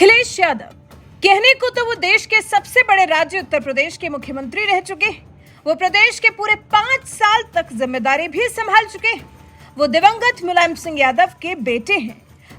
अखिलेश यादव कहने को तो वो देश के सबसे बड़े राज्य उत्तर प्रदेश के मुख्यमंत्री रह चुके हैं। वो प्रदेश के पूरे 5 साल तक जिम्मेदारी भी संभाल चुके हैं। वो दिवंगत मुलायम सिंह यादव के बेटे हैं,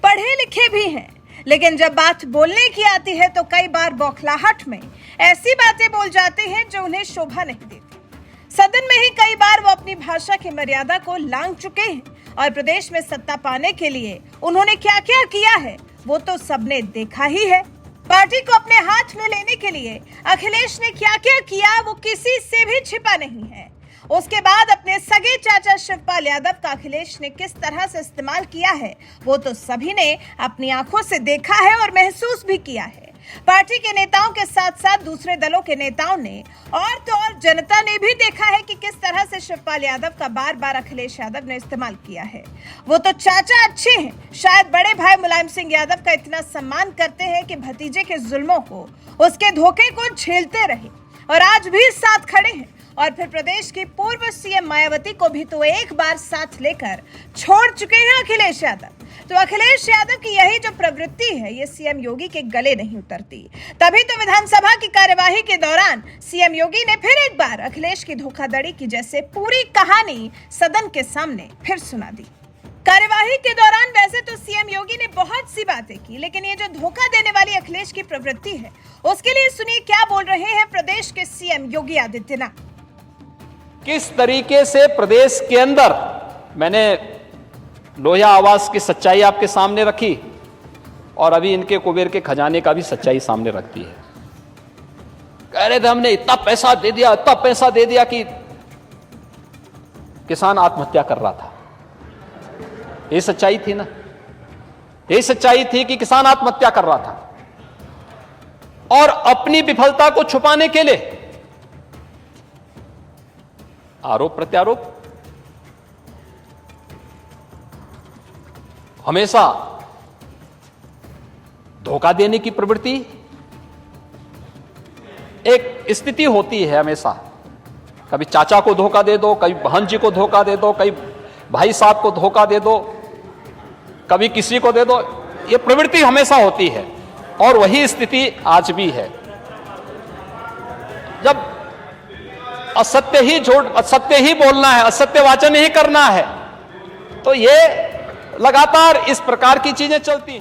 पढ़े लिखे भी हैं, लेकिन जब बात बोलने की आती है तो कई बार बौखलाहट में ऐसी बातें बोल जाते हैं जो उन्हें शोभा नहीं देती। सदन में ही कई बार वो अपनी भाषा की मर्यादा को लांघ चुके हैं और प्रदेश में सत्ता पाने के लिए उन्होंने क्या क्या किया है वो तो सबने देखा ही है। पार्टी को अपने हाथ में लेने के लिए अखिलेश ने क्या क्या किया वो किसी से भी छिपा नहीं है। उसके बाद अपने सगे चाचा शिवपाल यादव का अखिलेश ने किस तरह से इस्तेमाल किया है वो तो सभी ने अपनी आंखों से देखा है और महसूस भी किया है। पार्टी के नेताओं के साथ साथ दूसरे दलों के नेताओं ने और तो और जनता ने भी देखा है कि किस तरह से शिवपाल यादव का बार बार अखिलेश यादव ने इस्तेमाल किया है। वो तो चाचा अच्छे हैं, शायद बड़े भाई मुलायम सिंह यादव का इतना सम्मान करते हैं कि भतीजे के जुल्मों को, उसके धोखे को झेलते रहे और आज भी साथ खड़े हैं। और फिर प्रदेश की पूर्व सीएम मायावती को भी तो एक बार साथ लेकर छोड़ चुके हैं अखिलेश यादव। तो अखिलेश यादव की यही जो प्रवृत्ति है ये सीएम योगी के गले नहीं उतरती। तभी तो विधानसभा की कार्यवाही के दौरान सीएम योगी ने फिर एक बार अखिलेश की धोखाधड़ी की जैसे पूरी कहानी सदन के सामने फिर सुना दी। कार्यवाही के दौरान वैसे तो सीएम योगी ने बहुत सी बातें की, लेकिन ये जो धोखा देने वाली अखिलेश की प्रवृत्ति है उसके लिए सुनिए क्या बोल रहे हैं प्रदेश के सीएम योगी आदित्यनाथ। किस तरीके से प्रदेश के अंदर मैंने लोहिया आवास की सच्चाई आपके सामने रखी और अभी इनके कुबेर के खजाने का भी सच्चाई सामने रख दी है। कह रहे थे हमने इतना पैसा दे दिया कि किसान आत्महत्या कर रहा था। ये सच्चाई थी ना, ये सच्चाई थी कि किसान आत्महत्या कर रहा था और अपनी विफलता को छुपाने के लिए आरोप प्रत्यारोप, हमेशा धोखा देने की प्रवृत्ति एक स्थिति होती है। हमेशा कभी चाचा को धोखा दे दो, कभी बहन जी को धोखा दे दो, कभी भाई साहब को धोखा दे दो, कभी किसी को दे दो। ये प्रवृत्ति हमेशा होती है और वही स्थिति आज भी है। जब असत्य ही बोलना है, असत्य वाचन ही करना है, तो ये लगातार इस प्रकार की चीजें चलती।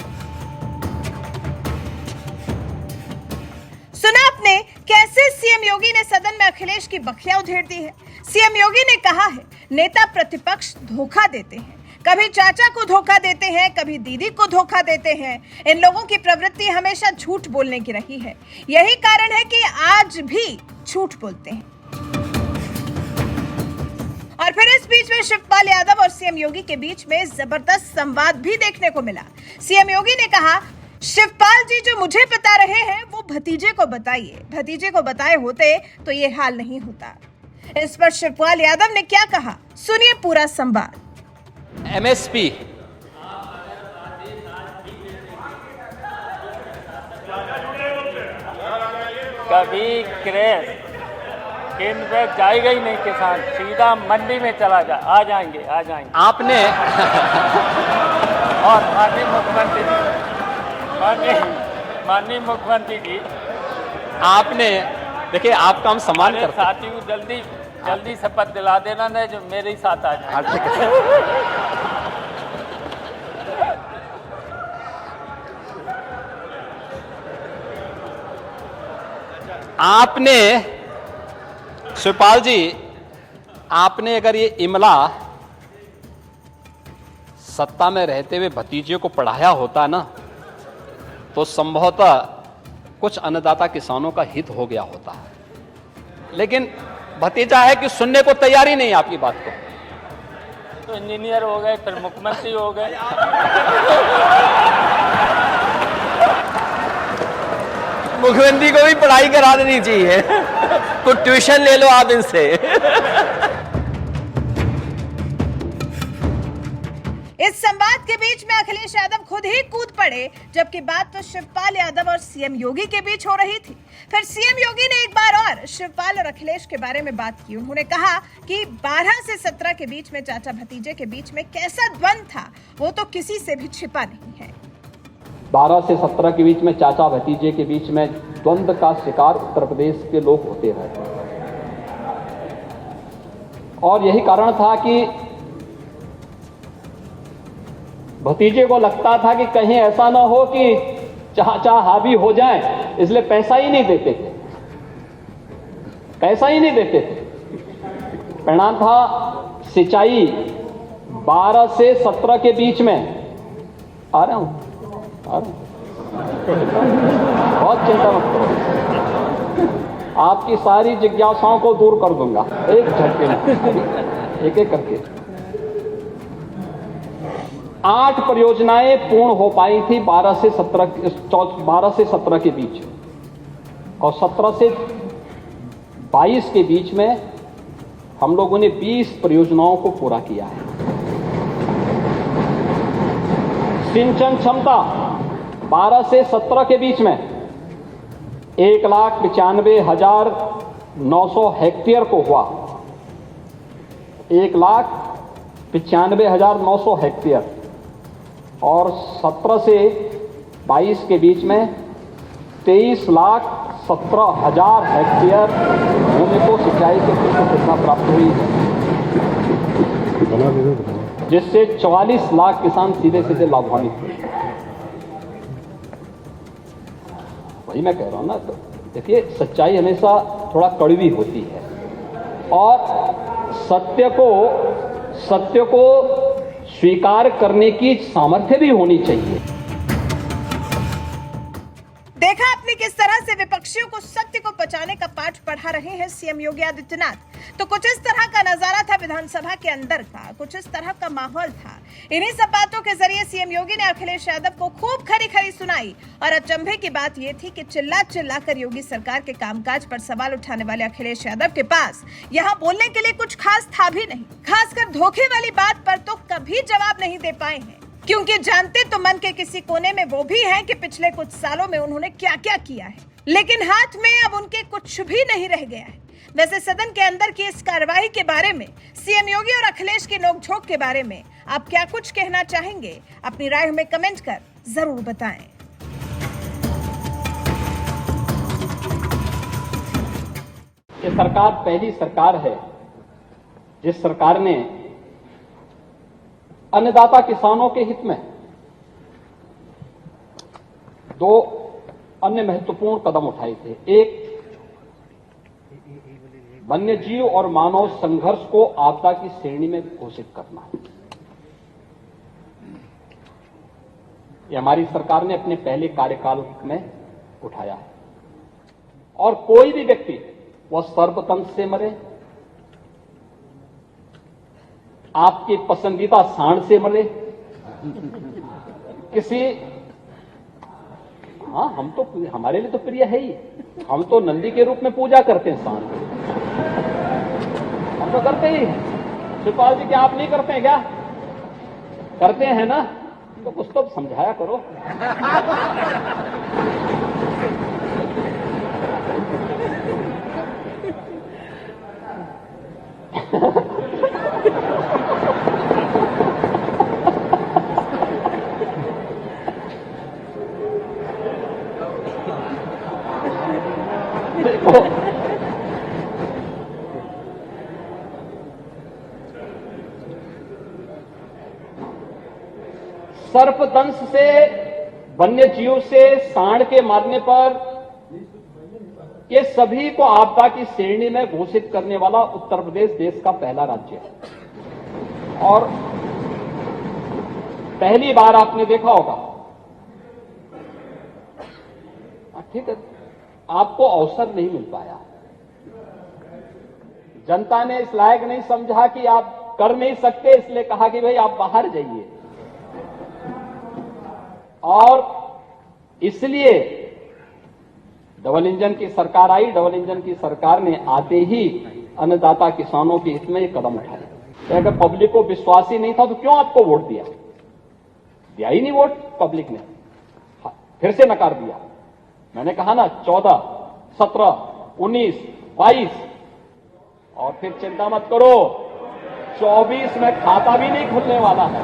सुना आपने कैसे सीएम योगी ने सदन में अखिलेश की बखिया उधेड़ दी है। सीएम योगी ने कहा है नेता प्रतिपक्ष धोखा देते हैं, कभी चाचा को धोखा देते हैं, कभी दीदी को धोखा देते हैं। इन लोगों की प्रवृत्ति हमेशा झूठ बोलने की रही है, यही कारण है कि आज भी झूठ बोलते हैं। और फिर इस बीच में शिवपाल यादव और सीएम योगी के बीच में जबरदस्त संवाद भी देखने को मिला। सीएम योगी ने कहा, शिवपाल जी जो मुझे बता रहे हैं वो भतीजे को बताइए, भतीजे को बताए होते तो ये हाल नहीं होता। इस पर शिवपाल यादव ने क्या कहा, सुनिए पूरा संवाद। एमएसपी कभी क्रय केंद्र पे जाएगा ही नहीं, किसान सीधा मंडी में चला जा, आ जाएंगे आपने और माननीय मुख्यमंत्री जी आपने देखिए, आपका हम सम्मान करते हैं। साथियों जल्दी शपथ दिला देना ना जो मेरे ही साथ आ जाए। ठीक है। आपने शिवपाल जी, आपने अगर ये इमला सत्ता में रहते हुए भतीजे को पढ़ाया होता ना तो संभवतः कुछ अन्नदाता किसानों का हित हो गया होता है, लेकिन भतीजा है कि सुनने को तैयार ही नहीं आपकी बात को। तो इंजीनियर हो गए, फिर मुख्यमंत्री हो गए। मुख्यमंत्री को भी पढ़ाई करा देनी चाहिए। कुछ ट्यूशन ले लो आप इनसे। इस संवाद के बीच में अखिलेश यादव खुद ही कूद पड़े, जबकि बात तो शिवपाल यादव और सीएम योगी के बीच हो रही थी। फिर सीएम योगी ने एक बार और शिवपाल और अखिलेश के बारे में बात की। उन्होंने कहा कि 12 से 17 के बीच में चाचा भतीजे के बीच में कैसा द्वंद था वो तो किसी से भी छिपा नहीं है। 12 से 17 के बीच में चाचा भतीजे के बीच में द्वंद्व का शिकार उत्तर प्रदेश के लोग होते रहे और यही कारण था कि भतीजे को लगता था कि कहीं ऐसा ना हो कि चाचा हावी हो जाए, इसलिए पैसा ही नहीं देते थे, पैसा ही नहीं देते थे। परिणाम था सिंचाई 12 से 17 के बीच में। आ रहा हूं बहुत चिंता मत करो, आपकी सारी जिज्ञासाओं को दूर कर दूंगा एक झटके में, एक एक करके। 8 परियोजनाएं पूर्ण हो पाई थी 12 से 17 के बीच, और 17 से 22 के बीच में हम लोगों ने 20 परियोजनाओं को पूरा किया है। सिंचन क्षमता 12 से 17 के बीच में 1,95,900 हेक्टेयर को हुआ, 1,95,900 हेक्टेयर, और 17 से 22 के बीच में 23,17,000 हेक्टेयर भूमि को सिंचाई के सूचना प्राप्त हुई, जिससे 44 लाख किसान सीधे सीधे लाभान्वित हुए। वही मैं कह रहा हूं ना, तो देखिए सच्चाई हमेशा थोड़ा कड़वी होती है और सत्य को स्वीकार करने की सामर्थ्य भी होनी चाहिए। देखा आपने किस तरह से विपक्षियों को सत्य को बचाने का पाठ पढ़ा रहे हैं सीएम योगी आदित्यनाथ। तो कुछ इस तरह का नजारा था विधानसभा के अंदर का, कुछ इस तरह का माहौल था। इन्हीं सब बातों के जरिए सीएम योगी ने अखिलेश यादव को खूब खरी खरी सुनाई। और अचंभे की बात यह थी कि चिल्ला चिल्ला कर योगी सरकार के कामकाज पर सवाल उठाने वाले अखिलेश यादव के पास यहाँ बोलने के लिए कुछ खास था भी नहीं। खासकर धोखे वाली बात पर तो कभी जवाब नहीं दे पाए हैं, क्योंकि जानते तो मन के किसी कोने में वो भी हैं कि पिछले कुछ सालों में उन्होंने क्या क्या किया है, लेकिन हाथ में अब उनके कुछ भी नहीं रह गया है। वैसे सदन के अंदर की इस कार्रवाई के बारे में, सीएम योगी और अखिलेश की नोकझोंक के बारे में आप क्या कुछ कहना चाहेंगे? अपनी राय हमें कमेंट कर जरूर बताएं। ये सरकार पहली सरकार है जिस सरकार ने अन्नदाता किसानों के हित में 2 अन्य महत्वपूर्ण कदम उठाए थे। एक, वन्यजीव और मानव संघर्ष को आपदा की श्रेणी में घोषित करना। यह हमारी सरकार ने अपने पहले कार्यकाल में उठाया है। और कोई भी व्यक्ति वह सर्पदंश से मरे, आपके पसंदीदा सांड से मरे, किसी, हाँ हम तो, हमारे लिए तो प्रिय है ही, हम तो नंदी के रूप में पूजा करते हैं सांड को, हम तो करते ही हैं। शिवपाल जी क्या आप नहीं करते हैं क्या? करते हैं ना, तो कुछ तो समझाया करो। सर्पदंश से, वन्य जीव से, सांड के मारने पर, ये सभी को आपदा की श्रेणी में घोषित करने वाला उत्तर प्रदेश देश का पहला राज्य है। और पहली बार आपने देखा होगा, ठीक है, आपको अवसर नहीं मिल पाया, जनता ने इस लायक नहीं समझा कि आप कर नहीं सकते, इसलिए कहा कि भाई आप बाहर जाइए। और इसलिए डबल इंजन की सरकार आई। डबल इंजन की सरकार ने आते ही अन्नदाता किसानों के हित में ये कदम उठाया। अगर पब्लिक को विश्वास ही नहीं था तो क्यों आपको वोट दिया? दिया ही नहीं वोट पब्लिक ने, फिर से नकार दिया। मैंने कहा ना 14, 17, 19, 22 और फिर चिंता मत करो 24 में खाता भी नहीं खुलने वाला है।